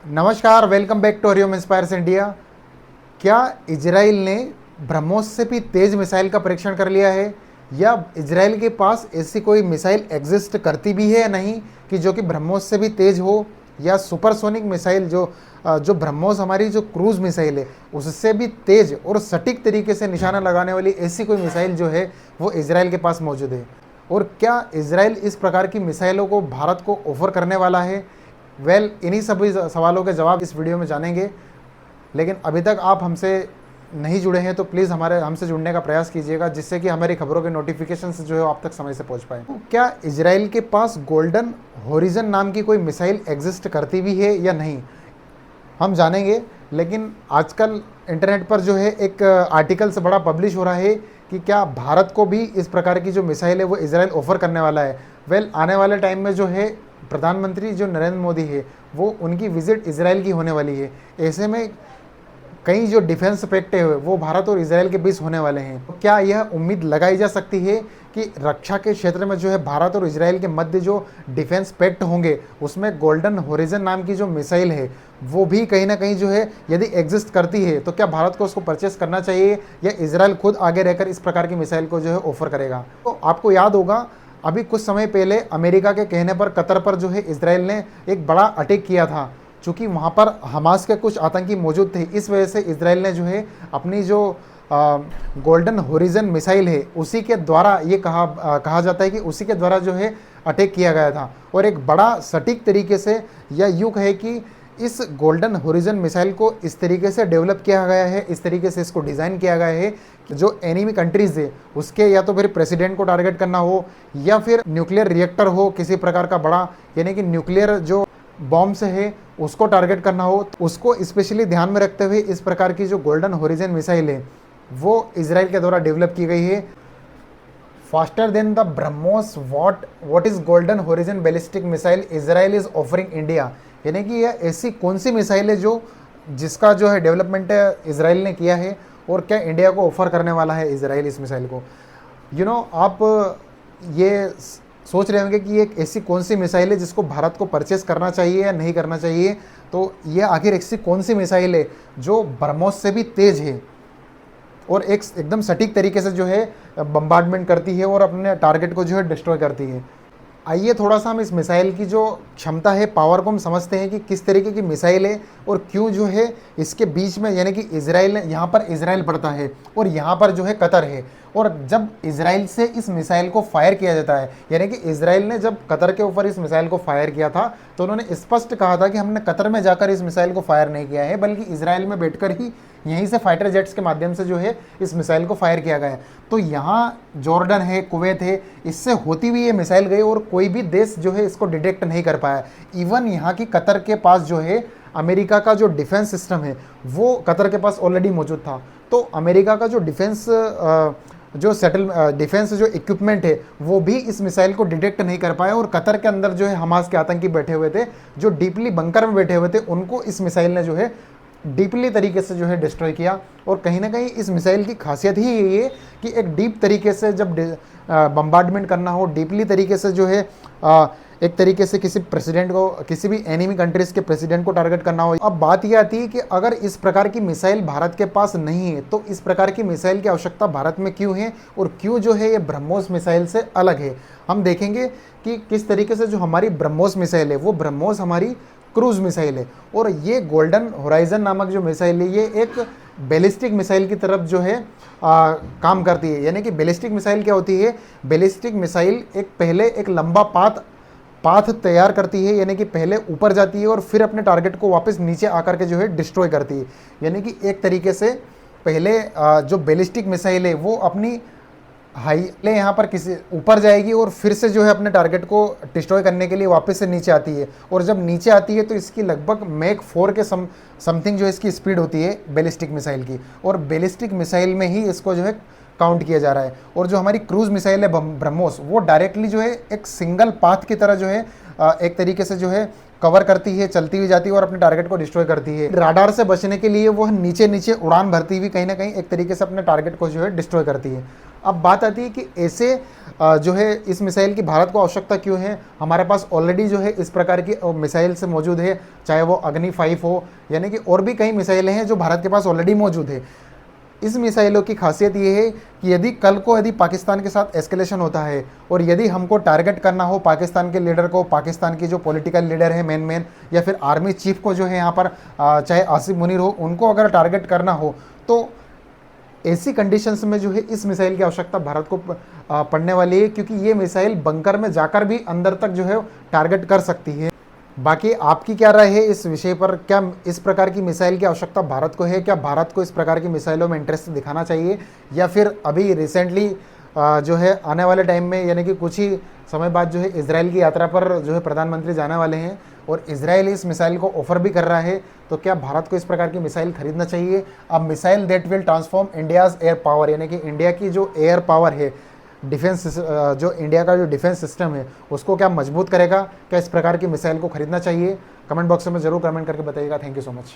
नमस्कार, welcome back to Hariom inspires India. क्या Israel ने ब्रह्मोस से भी तेज़ मिसाइल का परीक्षण कर लिया है, या इजराइल के पास ऐसी कोई मिसाइल एग्जिस्ट करती भी है या नहीं कि जो कि ब्रह्मोस से भी तेज़ हो, या सुपरसोनिक मिसाइल जो ब्रह्मोस हमारी जो क्रूज़ मिसाइल है उससे भी तेज़ और सटीक तरीके से निशाना लगाने वाली ऐसी कोई मिसाइल जो है वो इजराइल के पास मौजूद है। और क्या इजराइल इस प्रकार की मिसाइलों को भारत को ऑफर करने वाला है? इन्हीं सभी सवालों के जवाब इस वीडियो में जानेंगे। लेकिन अभी तक आप हमसे नहीं जुड़े हैं तो प्लीज़ हमसे जुड़ने का प्रयास कीजिएगा, जिससे कि हमारी खबरों के नोटिफिकेशंस जो है आप तक समय से पहुंच पाए। तो क्या इजराइल के पास गोल्डन होरिजन नाम की कोई मिसाइल एग्जिस्ट करती भी है या नहीं, हम जानेंगे। लेकिन आजकल इंटरनेट पर जो है एक आर्टिकल से बड़ा पब्लिश हो रहा है कि क्या भारत को भी इस प्रकार की जो मिसाइल है वो इजराइल ऑफर करने वाला है। आने वाले टाइम में जो है प्रधानमंत्री जो नरेंद्र मोदी है वो उनकी विजिट इजराइल की होने वाली है। ऐसे में कई जो डिफेंस पैक्ट है वो भारत और इजराइल के बीच होने वाले हैं। तो क्या यह उम्मीद लगाई जा सकती है कि रक्षा के क्षेत्र में जो है भारत और इजराइल के मध्य जो डिफेंस पैक्ट होंगे उसमें गोल्डन होरिजन नाम की जो मिसाइल है वो भी कहीं ना कहीं जो है यदि एग्जिस्ट करती है तो क्या भारत को उसको परचेस करना चाहिए, या इजराइल खुद आगे रहकर इस प्रकार की मिसाइल को जो है ऑफर करेगा? तो आपको याद होगा अभी कुछ समय पहले अमेरिका के कहने पर कतर पर जो है इजराइल ने एक बड़ा अटैक किया था। चूँकि वहाँ पर हमास के कुछ आतंकी मौजूद थे, इस वजह से इजराइल ने जो है अपनी जो गोल्डन होरिजन मिसाइल है उसी के द्वारा ये कहा जाता है कि उसी के द्वारा जो है अटैक किया गया था। और एक बड़ा सटीक तरीके से या यूँ कहे कि इस गोल्डन होरिजन मिसाइल को इस तरीके से डेवलप किया गया है, इस तरीके से इसको डिज़ाइन किया गया है कि जो एनिमी कंट्रीज़ है उसके या तो फिर प्रेसिडेंट को टारगेट करना हो, या फिर न्यूक्लियर रिएक्टर हो किसी प्रकार का बड़ा, यानी कि न्यूक्लियर जो बॉम्ब है उसको टारगेट करना हो, तो उसको स्पेशली ध्यान में रखते हुए इस प्रकार की जो गोल्डन होरिजन मिसाइल है वो इजराइल के द्वारा डेवलप की गई है। Faster than the BrahMos what is golden horizon ballistic missile Israel is offering India, यानी कि यह ऐसी कौन सी मिसाइल है जिसका जो है डेवलपमेंट इजराइल ने किया है, और क्या इंडिया को ऑफर करने वाला है इजराइल इस मिसाइल को। आप ये सोच रहे होंगे कि ये एक ऐसी कौन सी मिसाइल है जिसको भारत को परचेस करना चाहिए या नहीं करना चाहिए। तो ये आखिर ऐसी कौन सी मिसाइल है जो ब्रह्मोस से भी तेज़ है और एकदम सटीक तरीके से जो है बम्बार्डमेंट करती है और अपने टारगेट को जो है डिस्ट्रॉय करती है। आइए थोड़ा सा हम इस मिसाइल की जो क्षमता है, पावर को हम समझते हैं कि किस तरीके की मिसाइल है और क्यों जो है इसके बीच में, यानी कि इजराइल, यहाँ पर इजराइल पड़ता है और यहाँ पर जो है कतर है। और जब इजराइल से इस मिसाइल को फायर किया जाता है, यानी कि इजराइल ने जब कतर के ऊपर इस मिसाइल को फायर किया था तो उन्होंने स्पष्ट कहा था कि हमने कतर में जाकर इस मिसाइल को फायर नहीं किया है, बल्कि इजराइल में बैठकर ही यहीं से फाइटर जेट्स के माध्यम से जो है इस मिसाइल को फायर किया गया। तो यहाँ जॉर्डन है, कुवैत है, इससे होती हुई ये मिसाइल गई और कोई भी देश जो है इसको डिटेक्ट नहीं कर पाया। इवन यहाँ की कतर के पास जो है अमेरिका का जो डिफेंस सिस्टम है वो कतर के पास ऑलरेडी मौजूद था। तो अमेरिका का जो डिफेंस जो इक्विपमेंट है वो भी इस मिसाइल को डिटेक्ट नहीं कर पाया, और कतर के अंदर जो है हमास के आतंकी बैठे हुए थे, जो डीपली बंकर में बैठे हुए थे, उनको इस मिसाइल ने जो है डीपली तरीके से जो है डिस्ट्रॉय किया। और कहीं ना कहीं इस मिसाइल की खासियत ही यही है कि एक डीप तरीके से जब बम्बार्डमेंट करना हो, डीपली तरीके से जो है एक तरीके से किसी प्रेसिडेंट को, किसी भी एनिमी कंट्रीज़ के प्रेसिडेंट को टारगेट करना हो। अब बात यह आती है कि अगर इस प्रकार की मिसाइल भारत के पास नहीं है तो इस प्रकार की मिसाइल की आवश्यकता भारत में क्यों है, और क्यों जो है ये ब्रह्मोस मिसाइल से अलग है। हम देखेंगे कि किस तरीके से जो हमारी ब्रह्मोस मिसाइल है वो ब्रह्मोस हमारी क्रूज मिसाइल है, और ये गोल्डन होराइजन नामक जो मिसाइल है ये एक बैलिस्टिक मिसाइल की तरफ जो है काम करती है। यानी कि बैलिस्टिक मिसाइल क्या होती है? बैलिस्टिक मिसाइल पहले एक लंबा पाथ तैयार करती है, यानी कि पहले ऊपर जाती है और फिर अपने टारगेट को वापस नीचे आकर के जो है डिस्ट्रॉय करती है। यानी कि एक तरीके से पहले जो बैलिस्टिक मिसाइल है वो अपनी हाईले यहाँ पर किसी ऊपर जाएगी और फिर से जो है अपने टारगेट को डिस्ट्रॉय करने के लिए वापस से नीचे आती है, और जब नीचे आती है तो इसकी लगभग मैक 4 के समथिंग जो इसकी स्पीड होती है बैलिस्टिक मिसाइल की, और बैलिस्टिक मिसाइल में ही इसको जो है काउंट किया जा रहा है। और जो हमारी क्रूज मिसाइल है ब्रह्मोस वो डायरेक्टली जो है एक सिंगल पाथ की तरह जो है एक तरीके से जो है कवर करती है, चलती हुई जाती है और अपने टारगेट को डिस्ट्रॉय करती है। राडार से बचने के लिए वो नीचे नीचे उड़ान भरती हुई कहीं ना कहीं एक तरीके से अपने टारगेट को जो है डिस्ट्रॉय करती है। अब बात आती है कि ऐसे जो है इस मिसाइल की भारत को आवश्यकता क्यों है। हमारे पास ऑलरेडी जो है इस प्रकार की मिसाइल से मौजूद है, चाहे वो अग्नि 5 हो, यानी कि और भी कई मिसाइलें हैं जो भारत के पास ऑलरेडी मौजूद है। इस मिसाइलों की खासियत ये है कि यदि कल को यदि पाकिस्तान के साथ एस्केलेशन होता है और यदि हमको टारगेट करना हो पाकिस्तान के लीडर को, पाकिस्तान की जो पॉलिटिकल लीडर है मेन या फिर आर्मी चीफ को जो है यहाँ पर चाहे आसिफ मुनीर हो, उनको अगर टारगेट करना हो तो ऐसी कंडीशंस में जो है इस मिसाइल की आवश्यकता भारत को पड़ने वाली है, क्योंकि ये मिसाइल बंकर में जाकर भी अंदर तक जो है टारगेट कर सकती है। बाकी आपकी क्या राय है इस विषय पर? क्या इस प्रकार की मिसाइल की आवश्यकता भारत को है? क्या भारत को इस प्रकार की मिसाइलों में इंटरेस्ट दिखाना चाहिए, या फिर अभी रिसेंटली जो है आने वाले टाइम में यानी कि कुछ ही समय बाद जो है इजराइल की यात्रा पर जो है प्रधानमंत्री जाने वाले हैं और इजराइल इस मिसाइल को ऑफर भी कर रहा है, तो क्या भारत को इस प्रकार की मिसाइल खरीदना चाहिए? अब missile that will transform India's air power, यानी कि इंडिया की जो एयर पावर है, डिफेंस जो इंडिया का जो डिफेंस सिस्टम है उसको क्या मजबूत करेगा? क्या इस प्रकार की मिसाइल को खरीदना चाहिए? कमेंट बॉक्स में ज़रूर कमेंट करके बताइएगा। Thank you so much.